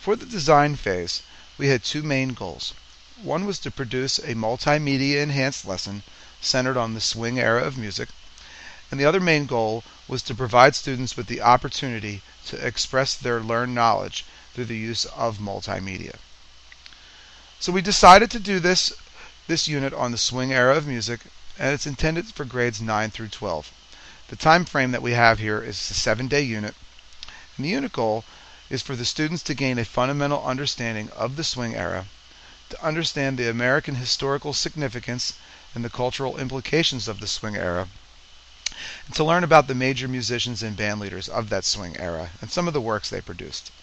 For the design phase, we had two main goals. One was to produce a multimedia enhanced lesson centered on the swing era of music, and the other main goal was to provide students with the opportunity to express their learned knowledge through the use of multimedia. So we decided to do this unit on the swing era of music, and it's intended for grades 9 through 12. The time frame that we have here is a 7-day unit, and the unit goal is for the students to gain a fundamental understanding of the swing era, to understand the American historical significance and the cultural implications of the swing era, and to learn about the major musicians and band leaders of that swing era and some of the works they produced.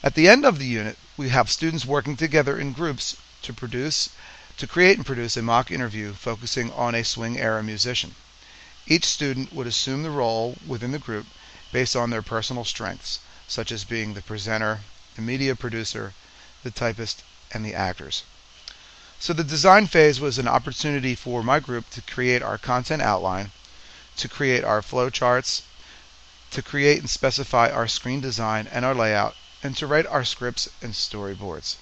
At the end of the unit, we have students working together in groups to create and produce a mock interview focusing on a swing era musician. Each student would assume the role within the group based on their personal strengths, such as being the presenter, the media producer, the typist, and the actors. So the design phase was an opportunity for my group to create our content outline, to create our flow charts, to create and specify our screen design and our layout, and to write our scripts and storyboards.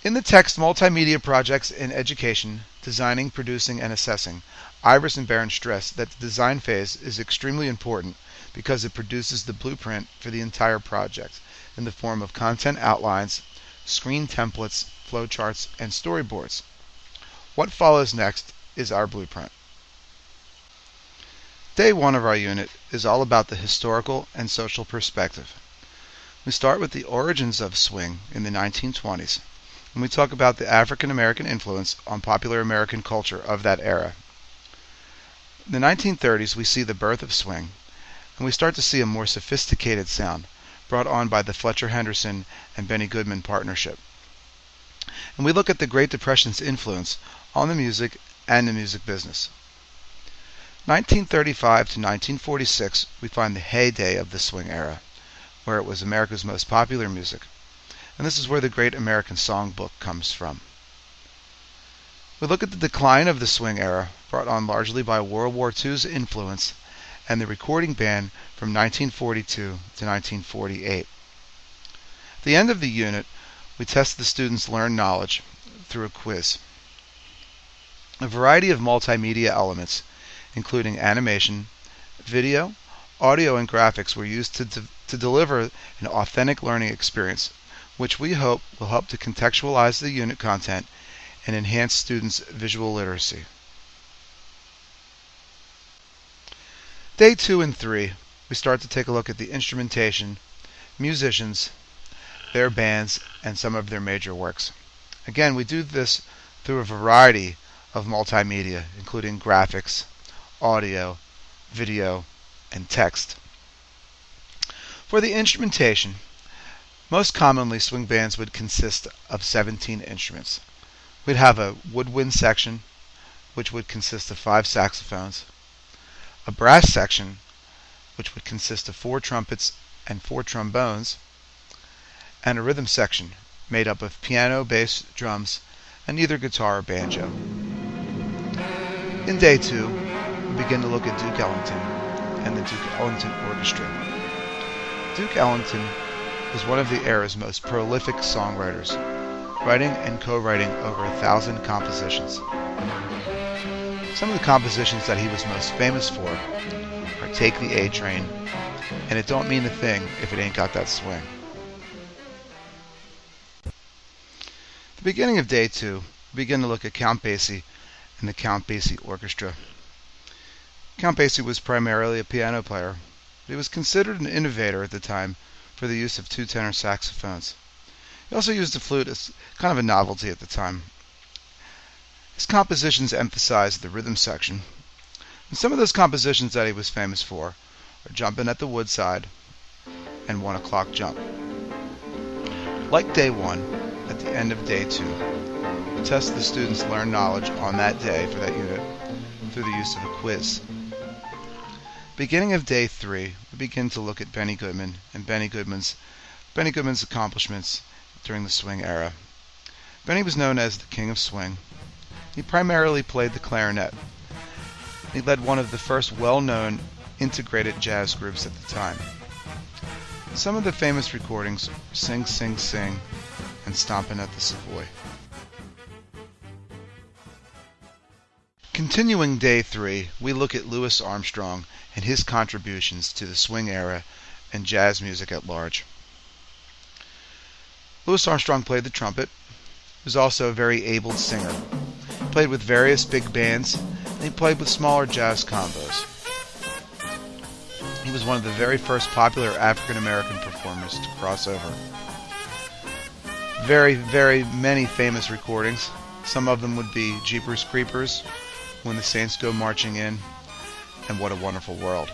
In the text multimedia projects in education, designing, producing, and assessing, Iris and Barron stress that the design phase is extremely important because it produces the blueprint for the entire project in the form of content outlines, screen templates, flowcharts, and storyboards. What follows next is our blueprint. Day 1 of our unit is all about the historical and social perspective. We start with the origins of swing in the 1920s, and we talk about the African American influence on popular American culture of that era. In the 1930s, we see the birth of swing, and we start to see a more sophisticated sound brought on by the Fletcher Henderson and Benny Goodman partnership. And we look at the Great Depression's influence on the music and the music business. 1935 to 1946, we find the heyday of the swing era, where it was America's most popular music. And this is where the Great American Songbook comes from. We look at the decline of the swing era, brought on largely by World War II's influence and the recording ban from 1942 to 1948. At the end of the unit, we test the students' learned knowledge through a quiz. A variety of multimedia elements, including animation, video, audio, and graphics, were used to deliver an authentic learning experience, which we hope will help to contextualize the unit content and enhance students' visual literacy. Day 2 and 3, we start to take a look at the instrumentation, musicians, their bands, and some of their major works. Again, we do this through a variety of multimedia, including graphics, audio, video, and text. For the instrumentation, most commonly swing bands would consist of 17 instruments. We'd have a woodwind section, which would consist of 5 saxophones, a brass section, which would consist of 4 trumpets and 4 trombones, and a rhythm section made up of piano, bass, drums, and either guitar or banjo. In Day 2, we begin to look at Duke Ellington and the Duke Ellington Orchestra. Duke Ellington was one of the era's most prolific songwriters, writing and co-writing over 1,000 compositions. Some of the compositions that he was most famous for are Take the A Train and It Don't Mean a Thing If It Ain't Got That Swing. At the beginning of Day 2, we begin to look at Count Basie and the Count Basie Orchestra. Count Basie was primarily a piano player, but he was considered an innovator at the time for the use of 2 tenor saxophones. He also used the flute as kind of a novelty at the time. His compositions emphasized the rhythm section, and some of those compositions that he was famous for are Jumpin' at the Woodside and 1 O'Clock Jump. Like Day 1, at the end of Day 2, we test the students' learned knowledge on that day for that unit through the use of a quiz. Beginning of Day 3, we begin to look at Benny Goodman and Benny Goodman's accomplishments during the swing era. Benny was known as the King of Swing. He primarily played the clarinet. He led one of the first well-known integrated jazz groups at the time. Some of the famous recordings are Sing Sing Sing and Stompin' at the Savoy. Continuing day 3, we look at Louis Armstrong and his contributions to the swing era and jazz music at large. Louis Armstrong played the trumpet. He was also a very able singer. He played with various big bands, and he played with smaller jazz combos. He was one of the very first popular African American performers to cross over. Very, very many famous recordings. Some of them would be Jeepers Creepers, When the Saints Go Marching In, and What a Wonderful World.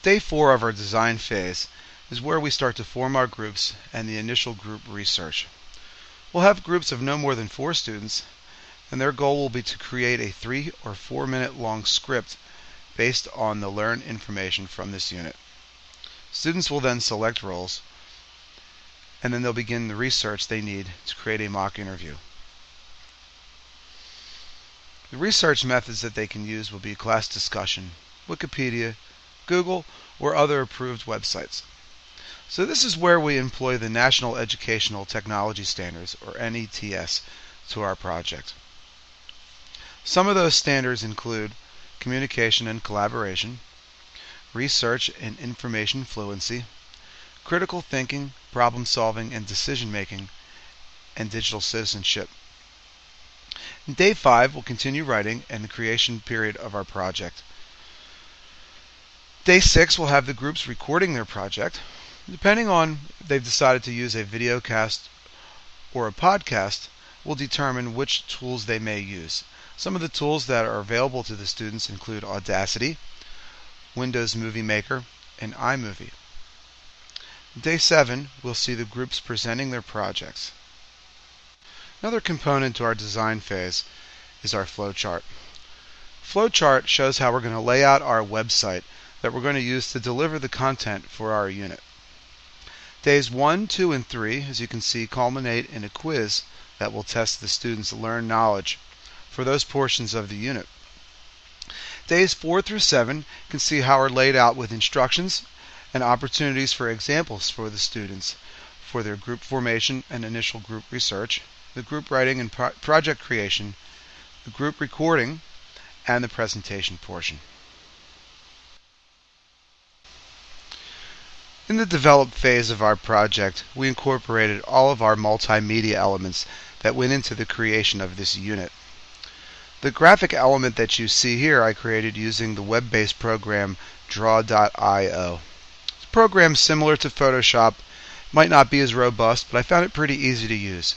Day 4 of our design phase is where we start to form our groups and the initial group research. We'll have groups of no more than 4 students, and their goal will be to create a 3 or 4 minute long script based on the learned information from this unit. Students will then select roles, and then they'll begin the research they need to create a mock interview. The research methods that they can use will be class discussion, Wikipedia, Google, or other approved websites. So this is where we employ the National Educational Technology Standards, or NETS, to our project. Some of those standards include communication and collaboration, research and information fluency, critical thinking, problem solving and decision making, and digital citizenship. In day 5, we'll continue writing and the creation period of our project. Day 6, we'll have the groups recording their project. Depending on if they've decided to use a video cast or a podcast, we'll determine which tools they may use. Some of the tools that are available to the students include Audacity, Windows Movie Maker, and iMovie. Day 7, we'll see the groups presenting their projects. Another component to our design phase is our flowchart. Flowchart shows how we're going to lay out our website that we're going to use to deliver the content for our unit. Days 1, 2, and 3, as you can see, culminate in a quiz that will test the students' learned knowledge for those portions of the unit. Days 4 through 7 can see how are laid out with instructions and opportunities for examples for the students for their group formation and initial group research, the group writing and project creation, the group recording, and the presentation portion. In the develop phase of our project, we incorporated all of our multimedia elements that went into the creation of this unit. The graphic element that you see here I created using the web-based program Draw.io. It's a program similar to Photoshop. Might not be as robust, but I found it pretty easy to use.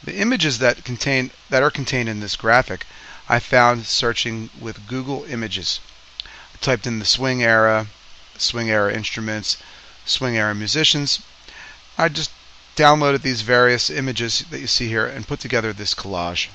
The images that are contained in this graphic I found searching with Google Images. I typed in the swing era instruments, swing era musicians. I just downloaded these various images that you see here and put together this collage.